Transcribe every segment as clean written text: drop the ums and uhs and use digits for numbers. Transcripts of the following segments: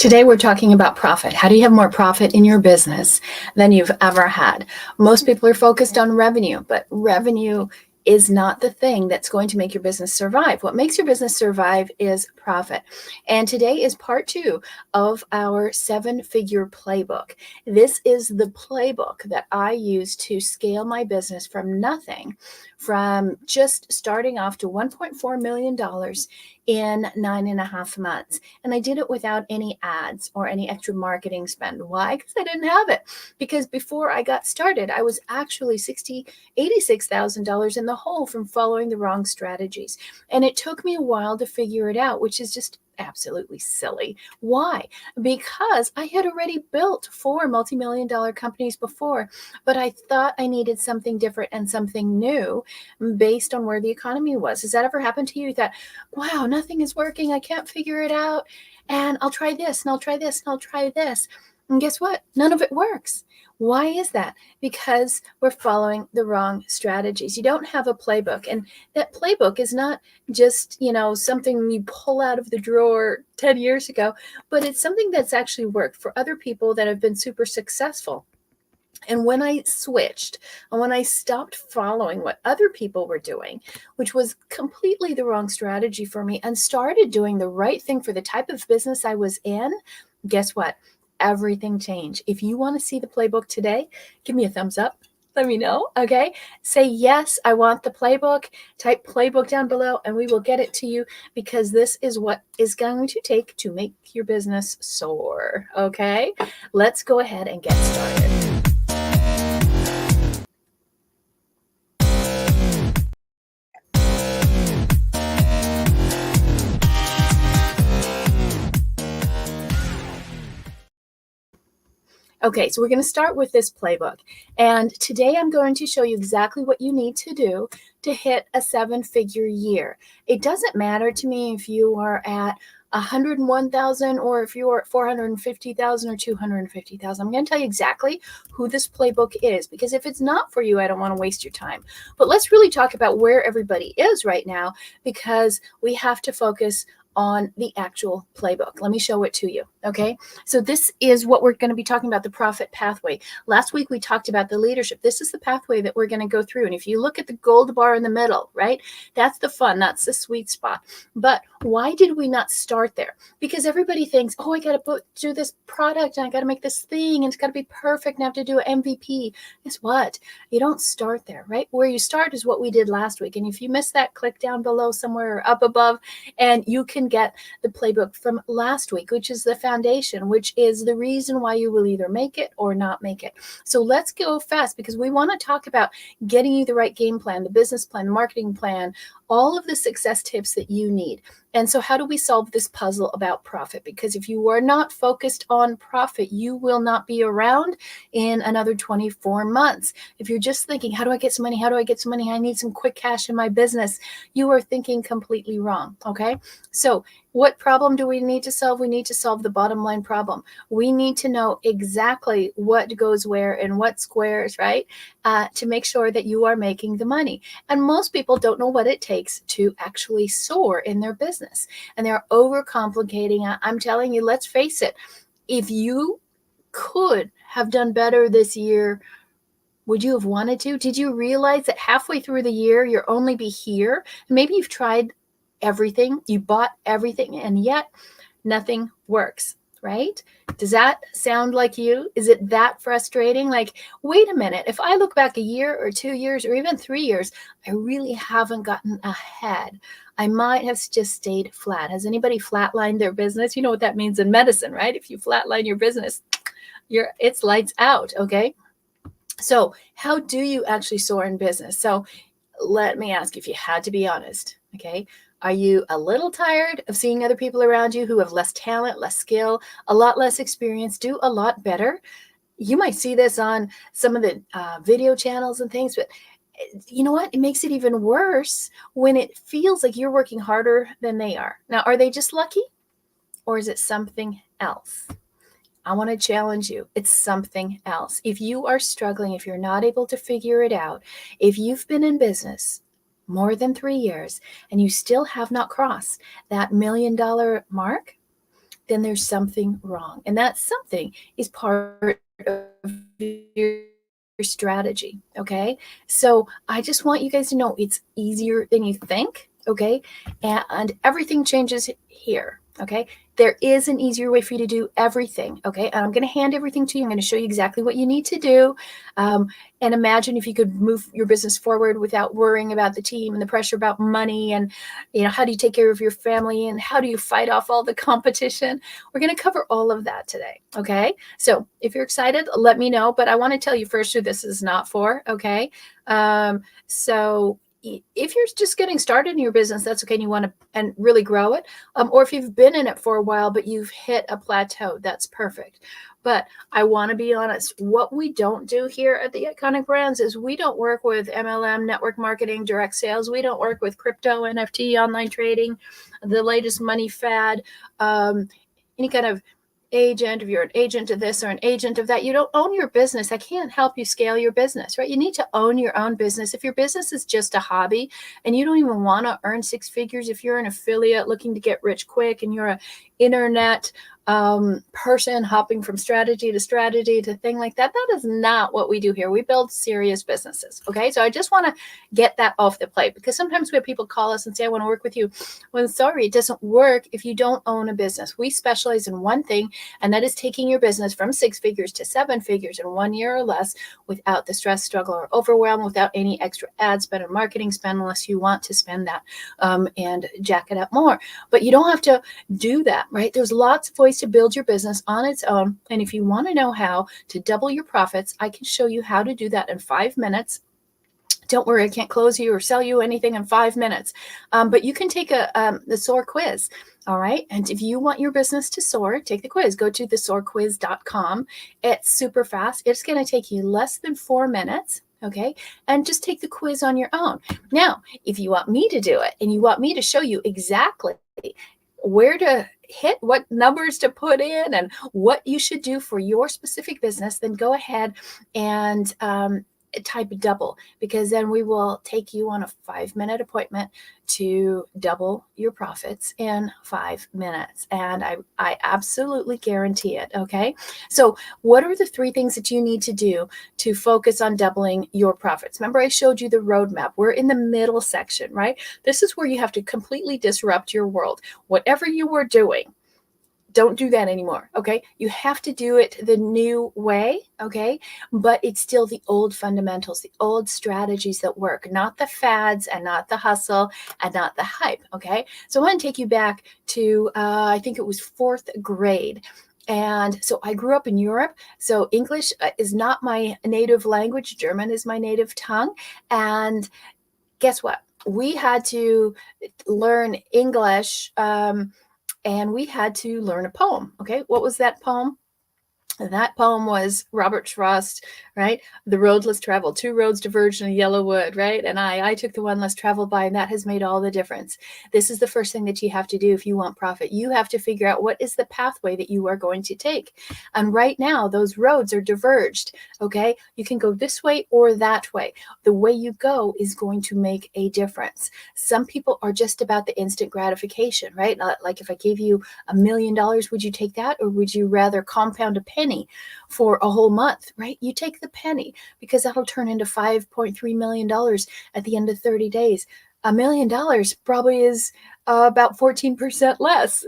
Today, we're talking about profit. How do you have more profit in your business than you've ever had? Most people are focused on revenue, but revenue is not the thing that's going to make your business survive. What makes your business survive is profit. And today is part 2 of our 7-figure playbook. This is the playbook that I use to scale my business from nothing, from just starting off to $1.4 million in 9.5 months. And I did it without any ads or any extra marketing spend. Why? Because I didn't have it. Because before I got started, I was actually $86,000 in the hole from following the wrong strategies. And it took me a while to figure it out, which is just absolutely silly. Why? Because I had already built 4 multi-million-dollar companies before, but I thought I needed something different and something new based on where the economy was. Has that ever happened to you? You thought, wow, nothing is working. I can't figure it out. And I'll try this, and I'll try this, and I'll try this. And guess what? None of it works. Why is that? Because we're following the wrong strategies. You don't have a playbook. And that playbook is not just, something you pull out of the drawer 10 years ago, but it's something that's actually worked for other people that have been super successful. And when I switched and when I stopped following what other people were doing, which was completely the wrong strategy for me, and started doing the right thing for the type of business I was in, guess what? Everything changed. If you want to see the playbook today, give me a thumbs up. Let me know. Okay. Say, yes, I want the playbook. Type playbook down below and we will get it to you, because this is what is going to take to make your business soar. Okay. Let's go ahead and get started. Okay, so we're going to start with this playbook. And today I'm going to show you exactly what you need to do to hit a 7-figure year. It doesn't matter to me if you are at 101,000 or if you are at 450,000 or 250,000. I'm going to tell you exactly who this playbook is, because if it's not for you, I don't want to waste your time. But let's really talk about where everybody is right now, because we have to focus on the actual playbook. Let me show it to you. Okay. So this is what we're going to be talking about, the profit pathway. Last week, we talked about the leadership. This is the pathway that we're going to go through. And if you look at the gold bar in the middle, right, that's the fun. That's the sweet spot. But why did we not start there? Because everybody thinks, oh, I got to do this product and I got to make this thing and it's got to be perfect and I have to do an MVP. Guess what? You don't start there, right? Where you start is what we did last week. And if you missed that, click down below somewhere or up above and you can get the playbook from last week, which is the foundation, which is the reason why you will either make it or not make it. So let's go fast, because we want to talk about getting you the right game plan, the business plan, marketing plan, all of the success tips that you need. And so how do we solve this puzzle about profit? Because if you are not focused on profit, you will not be around in another 24 months. If you're just thinking, how do I get some money? How do I get some money? I need some quick cash in my business. You are thinking completely wrong. Okay. So what problem do we need to solve? We need to solve the bottom line problem. We need to know exactly what goes where and what squares, right? To make sure that you are making the money. And most people don't know what it takes to actually soar in their business. And they're overcomplicating. I'm telling you, let's face it. If you could have done better this year, would you have wanted to? Did you realize that halfway through the year, you'll only be here? Maybe you've tried everything, you bought everything, and yet nothing works, right? Does that sound like you? Is it that frustrating? Like, wait a minute, if I look back a year or 2 years or even 3 years, I really haven't gotten ahead. I might have just stayed flat. Has anybody flatlined their business? You know what that means in medicine, right? If you flatline your business, it's lights out, okay? So how do you actually soar in business? So let me ask you, if you had to be honest, okay? Are you a little tired of seeing other people around you who have less talent, less skill, a lot less experience, do a lot better? You might see this on some of the video channels and things, but you know what? It makes it even worse when it feels like you're working harder than they are. Now, are they just lucky, or is it something else? I want to challenge you. It's something else. If you are struggling, if you're not able to figure it out, if you've been in business more than 3 years and you still have not crossed that $1 million mark, then there's something wrong. And that something is part of your strategy. Okay. So I just want you guys to know it's easier than you think. Okay. And everything changes here. Okay. There is an easier way for you to do everything. Okay. And I'm going to hand everything to you. I'm going to show you exactly what you need to do. And imagine if you could move your business forward without worrying about the team and the pressure about money and, how do you take care of your family and how do you fight off all the competition? We're going to cover all of that today. Okay. So if you're excited, let me know. But I want to tell you first who this is not for. Okay. So if you're just getting started in your business, that's okay. And you want to and really grow it. Or if you've been in it for a while, but you've hit a plateau, that's perfect. But I want to be honest, what we don't do here at the Iconic Brands is we don't work with MLM, network marketing, direct sales. We don't work with crypto, NFT, online trading, the latest money fad, any kind of agent. If you're an agent of this or an agent of that, you don't own your business. I can't help you scale your business, right? You need to own your own business. If your business is just a hobby and you don't even want to earn six figures, if you're an affiliate looking to get rich quick and you're an internet person hopping from strategy to thing like that, that is not what we do here. We build serious businesses. Okay. So I just want to get that off the plate because sometimes we have people call us and say, I want to work with you. Well, sorry, it doesn't work if you don't own a business. We specialize in one thing, and that is taking your business from six figures to seven figures in 1 year or less without the stress, struggle, or overwhelm, without any extra ad spend or marketing spend, unless you want to spend that and jack it up more. But you don't have to do that, right? There's lots of ways to build your business on its own. And if you want to know how to double your profits, I can show you how to do that in 5 minutes. Don't worry, I can't close you or sell you anything in 5 minutes. But you can take the SOAR quiz. All right. And if you want your business to soar, take the quiz. Go to thesoarquiz.com. It's super fast. It's going to take you less than 4 minutes. Okay. And just take the quiz on your own. Now, if you want me to do it and you want me to show you exactly where to hit, what numbers to put in, and what you should do for your specific business, then go ahead and type double, because then we will take you on a 5-minute appointment to double your profits in 5 minutes. And I absolutely guarantee it. Okay. So what are the 3 things that you need to do to focus on doubling your profits? Remember, I showed you the roadmap. We're in the middle section, right? This is where you have to completely disrupt your world. Whatever you were doing, don't do that anymore. Okay. You have to do it the new way. Okay. But it's still the old fundamentals, the old strategies that work, not the fads and not the hustle and not the hype. Okay. So I want to take you back to, I think it was 4th grade. And so I grew up in Europe. So English is not my native language. German is my native tongue. And guess what? We had to learn English. And we had to learn a poem. Okay. What was that poem? That poem was Robert Frost, right? The road less traveled, 2 roads diverged in a yellow wood, right? And I took the one less traveled by, and that has made all the difference. This is the first thing that you have to do if you want profit. You have to figure out what is the pathway that you are going to take. And right now, those roads are diverged, okay? You can go this way or that way. The way you go is going to make a difference. Some people are just about the instant gratification, right? Like if I gave you $1 million, would you take that? Or would you rather compound a penny for a whole month, right? You take the penny because that'll turn into $5.3 million at the end of 30 days. $1 million probably is about 14% less.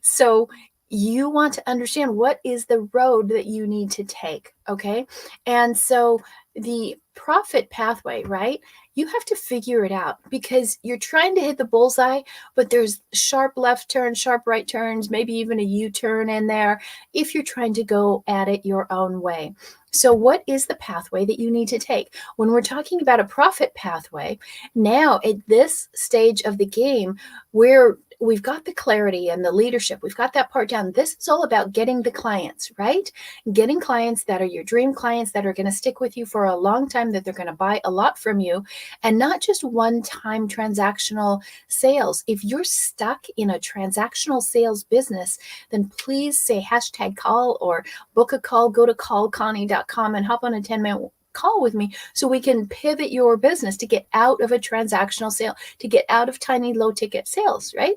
So you want to understand what is the road that you need to take. Okay. And so the profit pathway, right? You have to figure it out because you're trying to hit the bullseye, but there's sharp left turns, sharp right turns, maybe even a U-turn in there if you're trying to go at it your own way. So what is the pathway that you need to take? When we're talking about a profit pathway, now at this stage of the game, we've got the clarity and the leadership. We've got that part down. This is all about getting the clients, right? Getting clients that are your dream clients that are going to stick with you for a long time, that they're going to buy a lot from you, and not just one-time transactional sales. If you're stuck in a transactional sales business, then please say #call or book a call. Go to callconnie.com and hop on a 10-minute call with me so we can pivot your business to get out of a transactional sale, to get out of tiny low ticket sales, right?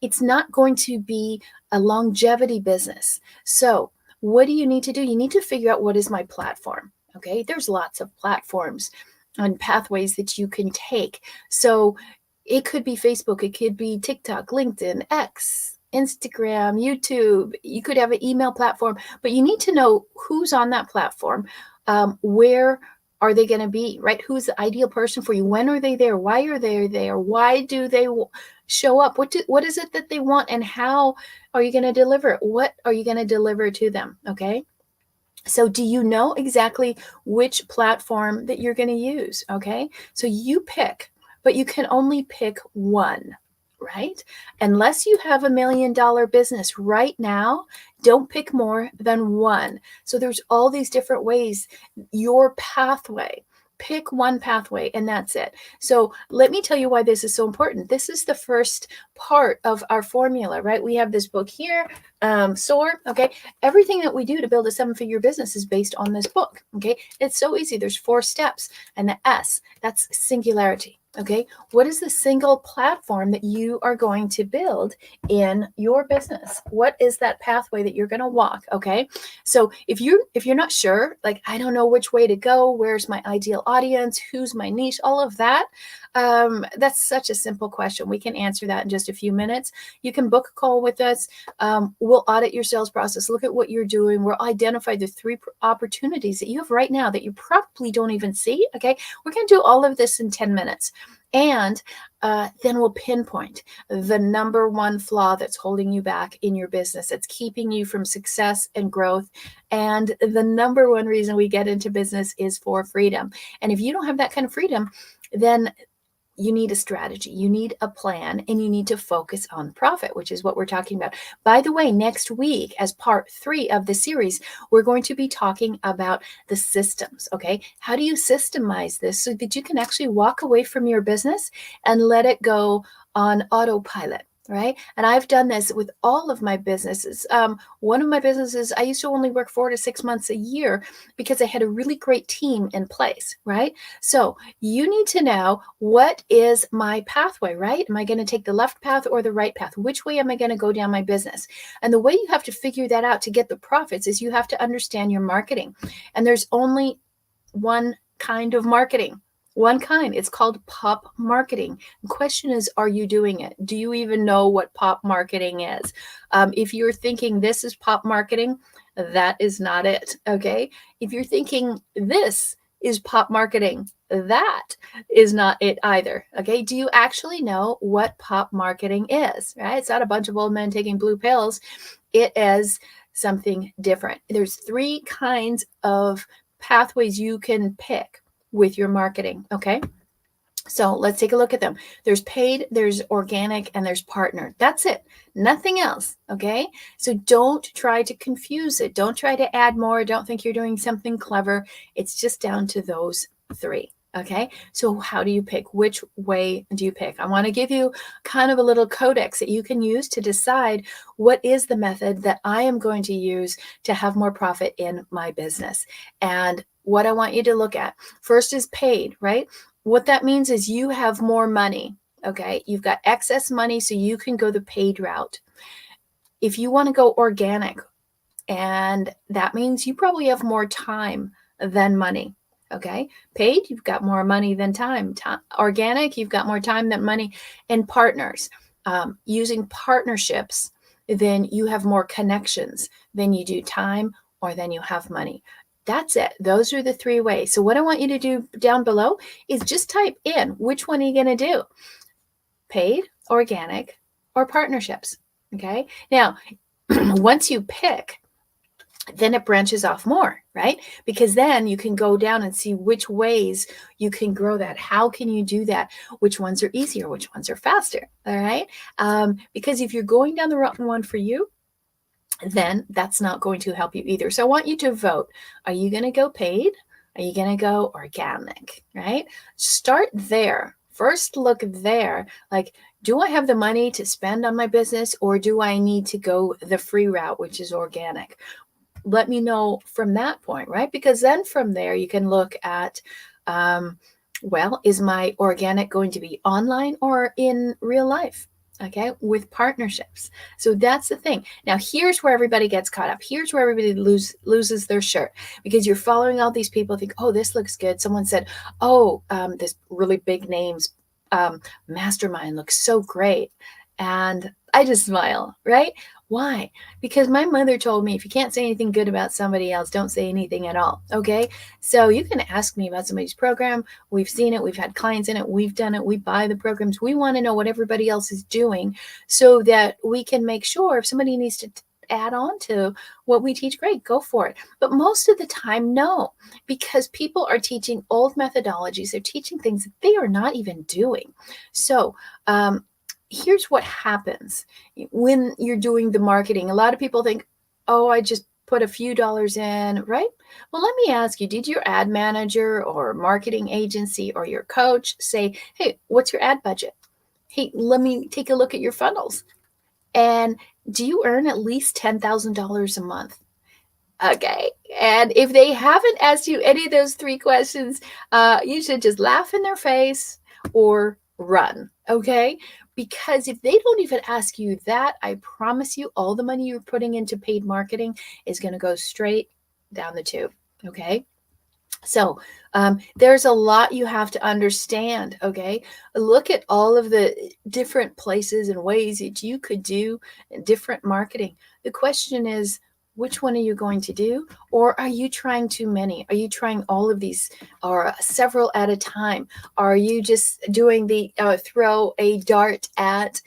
It's not going to be a longevity business. So what do you need to do? You need to figure out, what is my platform? Okay, there's lots of platforms and pathways that you can take. So it could be Facebook, it could be TikTok, LinkedIn, X, Instagram, YouTube. You could have an email platform, but you need to know who's on that platform. Where are they going to be, right? Who's the ideal person for you? When are they there? Why are they there? Why do they show up? What is it that they want, and how are you going to deliver it? What are you going to deliver to them? Okay. So do you know exactly which platform that you're going to use? Okay. So you pick, but you can only pick one, right? Unless you have $1 million business right now, don't pick more than one. So there's all these different ways, your pathway. Pick one pathway and that's it. So let me tell you why this is so important. This is the first part of our formula, right? We have this book here, SOAR, okay? Everything that we do to build a 7-figure business is based on this book, okay? It's so easy. There's 4 steps, and the S, that's singularity. Okay, what is the single platform that you are going to build in your business? What is that pathway that you're going to walk? Okay, so if you're not sure, like, I don't know which way to go, where's my ideal audience, who's my niche, all of that, that's such a simple question. We can answer that in just a few minutes. You can book a call with us. We'll audit your sales process, look at what you're doing. We'll identify the 3 opportunities that you have right now that you probably don't even see. Okay, we're going to do all of this in 10 minutes. And then we'll pinpoint the number one flaw that's holding you back in your business, that's keeping you from success and growth. And the number one reason we get into business is for freedom. And if you don't have that kind of freedom, then you need a strategy, you need a plan, and you need to focus on profit, which is what we're talking about. By the way, next week, as part 3 of the series, we're going to be talking about the systems, okay? How do you systemize this so that you can actually walk away from your business and let it go on autopilot? Right. And I've done this with all of my businesses. One of my businesses, I used to only work 4 to 6 months a year because I had a really great team in place. Right. So you need to know, what is my pathway, right? Am I going to take the left path or the right path? Which way am I going to go down my business? And the way you have to figure that out to get the profits is you have to understand your marketing. And there's only one kind of marketing. One kind. It's called pop marketing. The question is, are you doing it? Do you even know what pop marketing is? If you're thinking this is pop marketing, that is not it. Okay. If you're thinking this is pop marketing, that is not it either. Okay. Do you actually know what pop marketing is? Right. It's not a bunch of old men taking blue pills. It is something different. There's 3 kinds of pathways you can pick with your marketing. Okay. So let's take a look at them. There's paid, there's organic, and there's partner. That's it. Nothing else. Okay. So don't try to confuse it. Don't try to add more. Don't think you're doing something clever. It's just down to those 3. Okay. So how do you pick? Which way do you pick? I want to give you kind of a little codex that you can use to decide, what is the method that I am going to use to have more profit in my business. And what I want you to look at first is paid, right? What that means is you have more money. Okay. You've got excess money, so you can go the paid route. If you want to go organic, and that means you probably have more time than money. Okay. Paid, you've got more money than time. Organic, you've got more time than money. And partners, using partnerships, then you have more connections than you do time, or then you have money. That's it. Those are the 3 ways. So what I want you to do down below is just type in, which one are you going to do? Paid, organic, or partnerships. Okay. Now, once you pick, then it branches off more, right? Because then you can go down and see which ways you can grow that. How can you do that? Which ones are easier? Which ones are faster? All right. Because if you're going down the wrong one for you, then that's not going to help you either. So I want you to vote. Are you going to go paid? Are you going to go organic, right? Start there. First look there. Like, do I have the money to spend on my business, or do I need to go the free route, which is organic? let me know from that point, right? Because then from there, you can look at, well, is my organic going to be online or in real life? Okay, with partnerships. So that's the thing. Now, here's where everybody gets caught up. Here's where everybody loses their shirt, because you're following all these people, think, oh, this looks good. Someone said, oh, this really big names mastermind looks so great. And I just smile, right? Why? Because my mother told me, if you can't say anything good about somebody else, don't say anything at all. Okay. So you can ask me about somebody's program. We've seen it. We've had clients in it. We've done it. We buy the programs. We want to know what everybody else is doing so that we can make sure if somebody needs to add on to what we teach, great, go for it. But most of the time, no, because people are teaching old methodologies. They're teaching things that they are not even doing. So, here's what happens when you're doing the marketing. A lot of people think, oh, I just put a few dollars in, right? Well, let me ask you, did your ad manager or marketing agency or your coach say, hey, what's your ad budget? Hey, let me take a look at your funnels. And do you earn at least $10,000 a month? Okay. And if they haven't asked you any of those three questions, you should just laugh in their face or run. Okay. Because if they don't even ask you that, I promise you all the money you're putting into paid marketing is going to go straight down the tube. Okay. So there's a lot you have to understand. Okay. Look at all of the different places and ways that you could do different marketing. The question is, which one are you going to do? Or are you trying too many? Are you trying all of these or several at a time? Are you just doing the throw a dart at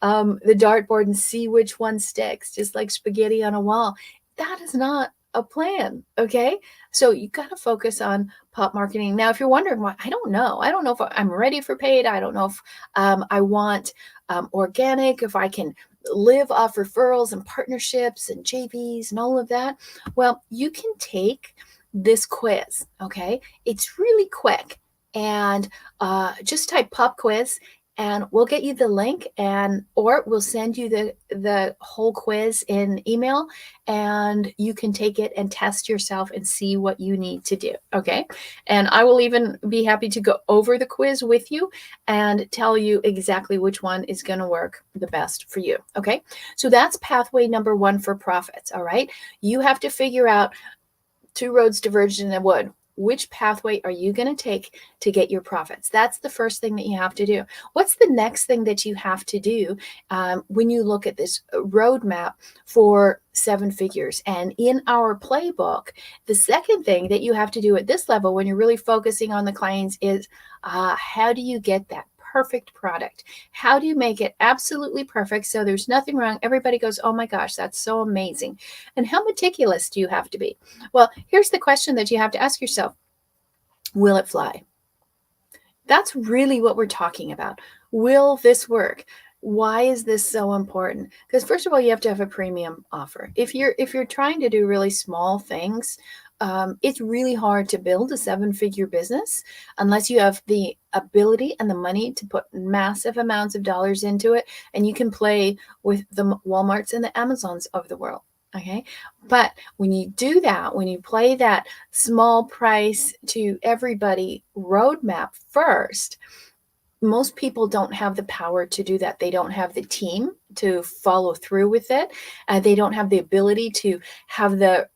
the dartboard and see which one sticks, just like spaghetti on a wall? That is not a plan. Okay. So you got to focus on pop marketing. Now, if you're wondering why, I don't know. I don't know if I'm ready for paid. I don't know if I want organic, if I can live off referrals and partnerships and JVs and all of that. Well, you can take this quiz. Okay. It's really quick. And just type pop quiz and we'll get you the link, and or we'll send you the whole quiz in email, and you can take it and test yourself and see what you need to do. Okay. And I will even be happy to go over the quiz with you and tell you exactly which one is going to work the best for you. Okay. So that's pathway number one for profits. All right. You have to figure out two roads diverged in a wood. Which pathway are you going to take to get your profits? That's the first thing that you have to do. What's the next thing that you have to do when you look at this roadmap for 7 figures? And in our playbook, the second thing that you have to do at this level when you're really focusing on the clients is how do you get that perfect product? How do you make it absolutely perfect so there's nothing wrong? Everybody goes, oh my gosh, that's so amazing. And how meticulous do you have to be? Well, here's the question that you have to ask yourself. Will it fly? That's really what we're talking about. Will this work? Why is this so important? Because first of all, you have to have a premium offer. If you're trying to do really small things, it's really hard to build a 7-figure business unless you have the ability and the money to put massive amounts of dollars into it, and you can play with the Walmarts and the Amazons of the world. Okay. But when you do that, when you play that small price to everybody roadmap first, most people don't have the power to do that. They don't have the team to follow through with it. They don't have the ability to have that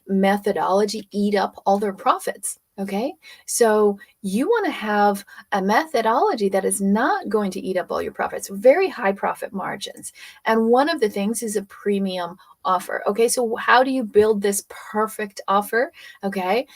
methodology eat up all their profits. Okay. So you want to have a methodology that is not going to eat up all your profits, very high profit margins. And one of the things is a premium offer. Okay. So how do you build this perfect offer? Okay.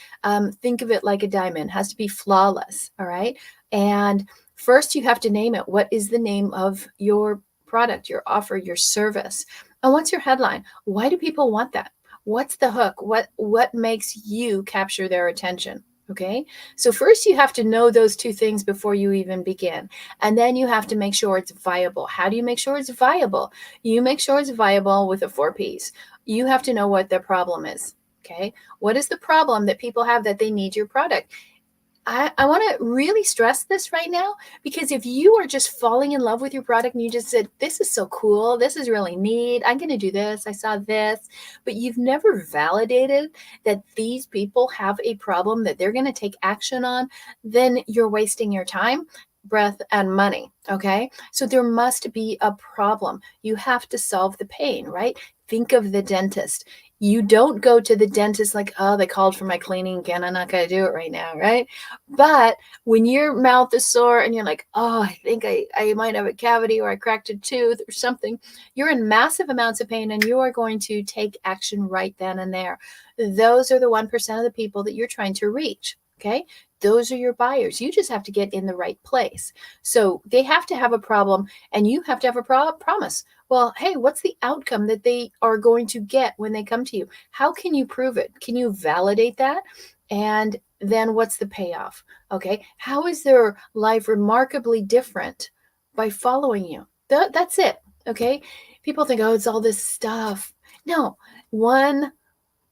Think of it like a diamond. It has to be flawless. All right. And first you have to name it. What is the name of your product, your offer, your service? And what's your headline? Why do people want that? What's the hook? What makes you capture their attention? Okay. So first you have to know those two things before you even begin. And then you have to make sure it's viable. How do you make sure it's viable? You make sure it's viable with the 4 Ps. You have to know what the problem is. Okay. What is the problem that people have that they need your product? I want to really stress this right now, because if you are just falling in love with your product and you just said, this is so cool, this is really neat, I'm going to do this, I saw this, but you've never validated that these people have a problem that they're going to take action on, then you're wasting your time, breath, and money. Okay. So there must be a problem. You have to solve the pain, right? Think of the dentist. You don't go to the dentist like, oh, they called for my cleaning again, I'm not going to do it right now, right? But when your mouth is sore and you're like, oh, I think I might have a cavity, or I cracked a tooth or something, you're in massive amounts of pain and you are going to take action right then and there. Those are the 1% of the people that you're trying to reach. Okay. Those are your buyers. You just have to get in the right place. So they have to have a problem and you have to have a promise. Well, hey, what's the outcome that they are going to get when they come to you? How can you prove it? Can you validate that? And then what's the payoff? Okay. How is their life remarkably different by following you? That's it. Okay. People think, oh, it's all this stuff. No, one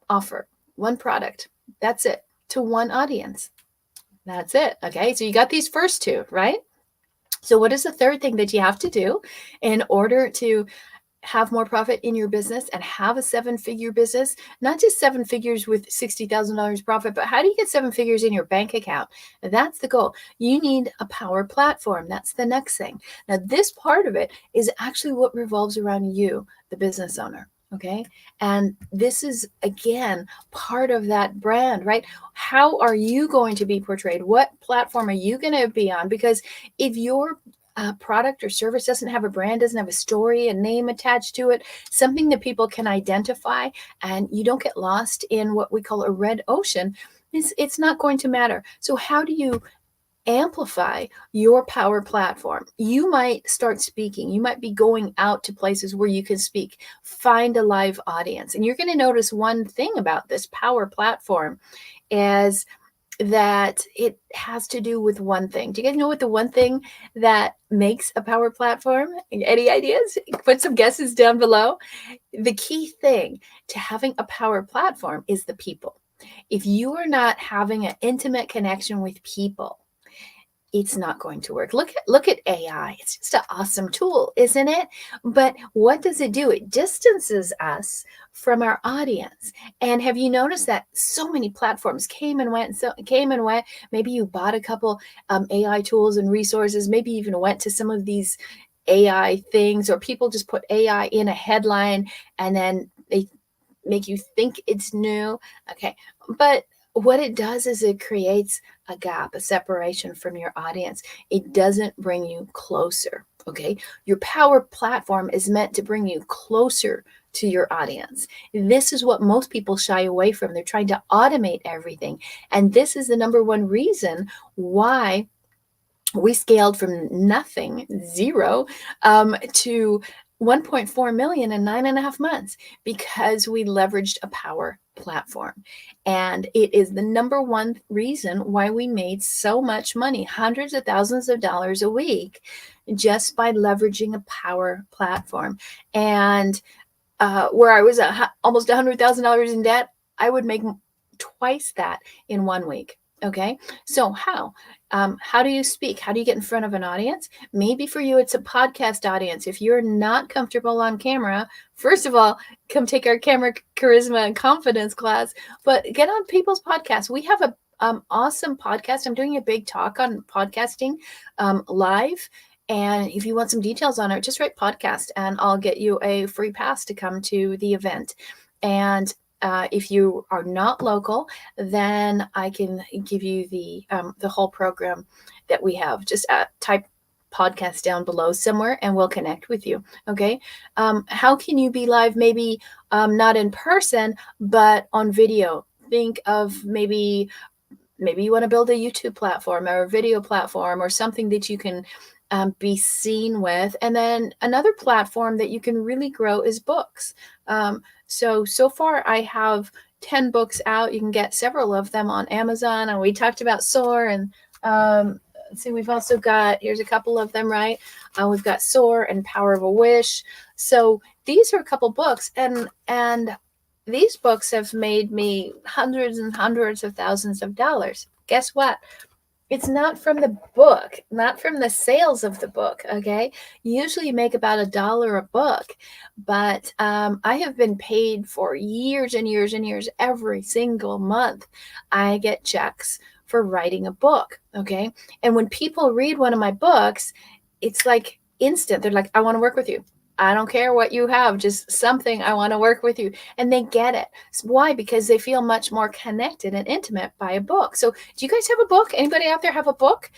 offer, one product. That's it, to one audience. That's it. Okay. So you got these first two, right? So what is the third thing that you have to do in order to have more profit in your business and have a 7-figure business? Not just 7 figures with $60,000 profit, but how do you get 7 figures in your bank account? That's the goal. You need a power platform. That's the next thing. Now, this part of it is actually what revolves around you, the business owner. Okay. And this is, again, part of that brand, right? How are you going to be portrayed? What platform are you going to be on? Because if your product or service doesn't have a brand, doesn't have a story, a name attached to it, something that people can identify, and you don't get lost in what we call a red ocean, it's not going to matter. So how do you amplify your power platform? You might start speaking. You might be going out to places where you can speak. Find a live audience. And you're going to notice one thing about this power platform is that it has to do with one thing. Do you guys know what the one thing that makes a power platform? Any ideas? Put some guesses down below. The key thing to having a power platform is the people. If you are not having an intimate connection with people, it's not going to work. Look at AI. It's just an awesome tool, isn't it? But what does it do? It distances us from our audience. And have you noticed that so many platforms came and went? Maybe you bought a couple AI tools and resources. Maybe even went to some of these AI things, or people just put AI in a headline and then they make you think it's new. Okay, but what it does is it creates a gap, a separation from your audience. It doesn't bring you closer. Okay. Your power platform is meant to bring you closer to your audience. This is what most people shy away from. They're trying to automate everything. And this is the number one reason why we scaled from nothing, zero, to 1.4 million in 9.5 months, because we leveraged a power platform. And it is the number one reason why we made so much money, hundreds of thousands of dollars a week, just by leveraging a power platform. And where I was almost $100,000 in debt, I would make twice that in 1 week. Okay. So how do you speak? How do you get in front of an audience? Maybe for you, it's a podcast audience. If you're not comfortable on camera, first of all, come take our camera charisma and confidence class, but get on people's podcasts. We have a awesome podcast. I'm doing a big talk on podcasting live. And if you want some details on it, just write podcast and I'll get you a free pass to come to the event. And if you are not local, then I can give you the whole program that we have. Just type podcast down below somewhere and we'll connect with you. Okay. How can you be live? Maybe not in person, but on video. Think of maybe you want to build a YouTube platform or a video platform or something that you can be seen with. And then another platform that you can really grow is books. So far I have 10 books out. You can get several of them on Amazon. And we talked about SOAR, and let's see, we've also got, here's a couple of them, right? We've got SOAR and Power of a Wish. So these are a couple books, and these books have made me hundreds and hundreds of thousands of dollars. Guess what? It's not from the book, not from the sales of the book, okay? Usually you make about $1 a book, but I have been paid for years and years and years. Every single month, I get checks for writing a book, okay? And when people read one of my books, it's like instant. They're like, I want to work with you. I don't care what you have, just something. I want to work with you. And they get it. Why? Because they feel much more connected and intimate by a book. So, do you guys have a book? Anybody out there have a book?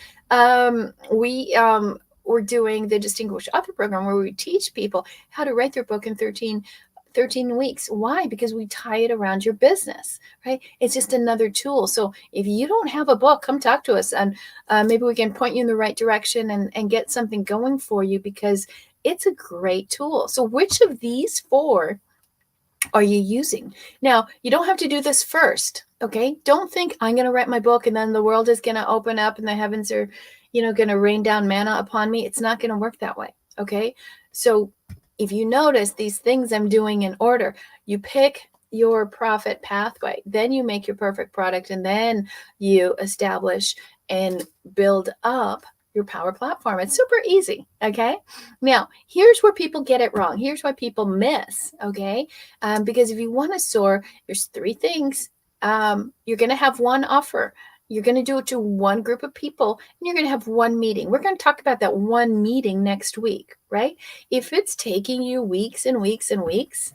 We're doing the Distinguished Author Program where we teach people how to write their book in 13 weeks. Why? Because we tie it around your business, right? It's just another tool. So if you don't have a book, come talk to us and maybe we can point you in the right direction and get something going for you, because it's a great tool. So which of these four are you using? Now, you don't have to do this first, okay? Don't think I'm going to write my book and then the world is going to open up and the heavens are, going to rain down manna upon me. It's not going to work that way, okay? So if you notice these things I'm doing in order, you pick your profit pathway, then you make your perfect product, and then you establish and build up your power platform. It's super easy, okay? Now, here's where people get it wrong. Here's why people miss, okay? Because if you want to soar, there's three things. You're going to have one offer. You're going to do it to one group of people, and you're going to have one meeting. We're going to talk about that one meeting next week, right? If it's taking you weeks and weeks and weeks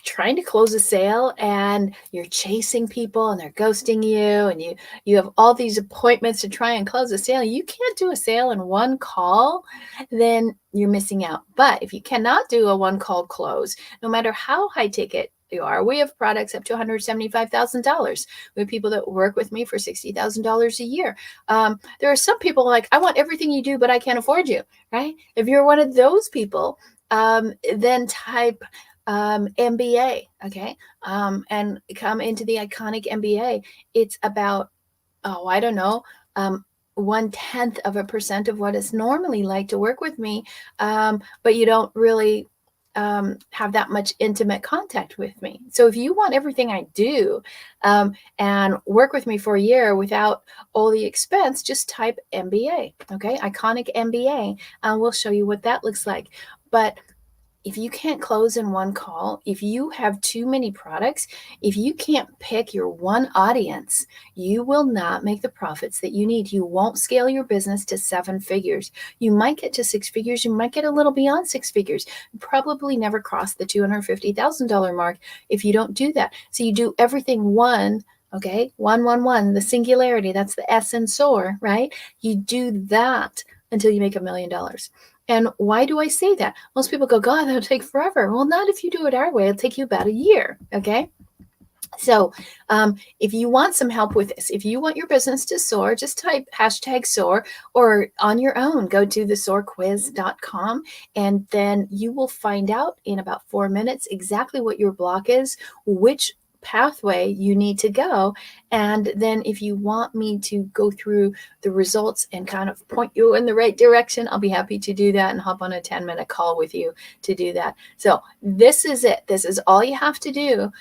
trying to close a sale and you're chasing people and they're ghosting you and you have all these appointments to try and close a sale, you can't do a sale in one call, then you're missing out. But if you cannot do a one call close, no matter how high ticket you are, we have products up to $175,000. We have people that work with me for $60,000 a year. There are some people like, I want everything you do, but I can't afford you, right? If you're one of those people, then type MBA, okay, and come into the Iconic MBA. It's about, oh, I don't know, 0.1% of what it's normally like to work with me, but you don't really have that much intimate contact with me. So if you want everything I do and work with me for a year without all the expense, just type MBA, okay, Iconic MBA, and we'll show you what that looks like. But if you can't close in one call, if you have too many products, if you can't pick your one audience, you will not make the profits that you need. You won't scale your business to 7 figures. You might get to 6 figures. You might get a little beyond 6 figures. You probably never cross the $250,000 mark if you don't do that. So you do everything one. Okay, one, the singularity, that's the S in SOAR, right? You do that until you make $1 million. And why do I say that? Most people go, God, that'll take forever. Well, not if you do it our way. It'll take you about a year, okay? So if you want some help with this, if you want your business to soar, just type #soar, or on your own, go to thesoarquiz.com, and then you will find out in about 4 minutes exactly what your block is, which pathway you need to go. And then if you want me to go through the results and kind of point you in the right direction, I'll be happy to do that and hop on a 10-minute call with you to do that. So this is it. This is all you have to do.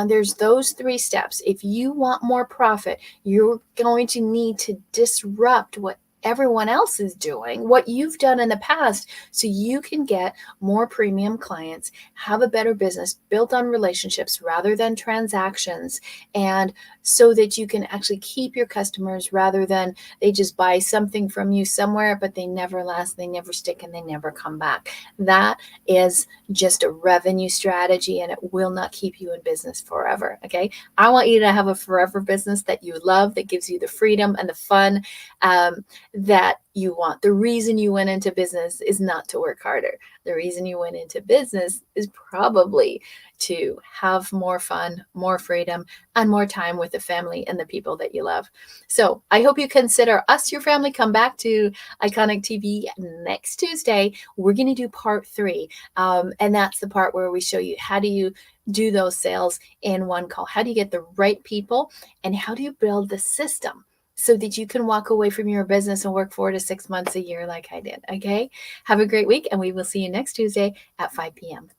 There's those 3 steps. If you want more profit, you're going to need to disrupt what everyone else is doing, what you've done in the past, so you can get more premium clients, have a better business built on relationships rather than transactions, and so that you can actually keep your customers rather than they just buy something from you somewhere, but they never last, they never stick, and they never come back. That is just a revenue strategy, and it will not keep you in business forever, okay? I want you to have a forever business that you love, that gives you the freedom and the fun that you want. The reason you went into business is not to work harder. The reason you went into business is probably to have more fun, more freedom, and more time with the family and the people that you love. So I hope you consider us your family. Come back to Iconic TV next Tuesday. We're going to do part 3. And that's the part where we show you how do you do those sales in one call? How do you get the right people? And how do you build the system so that you can walk away from your business and work 4 to 6 months a year like I did, okay? Have a great week, and we will see you next Tuesday at 5 p.m.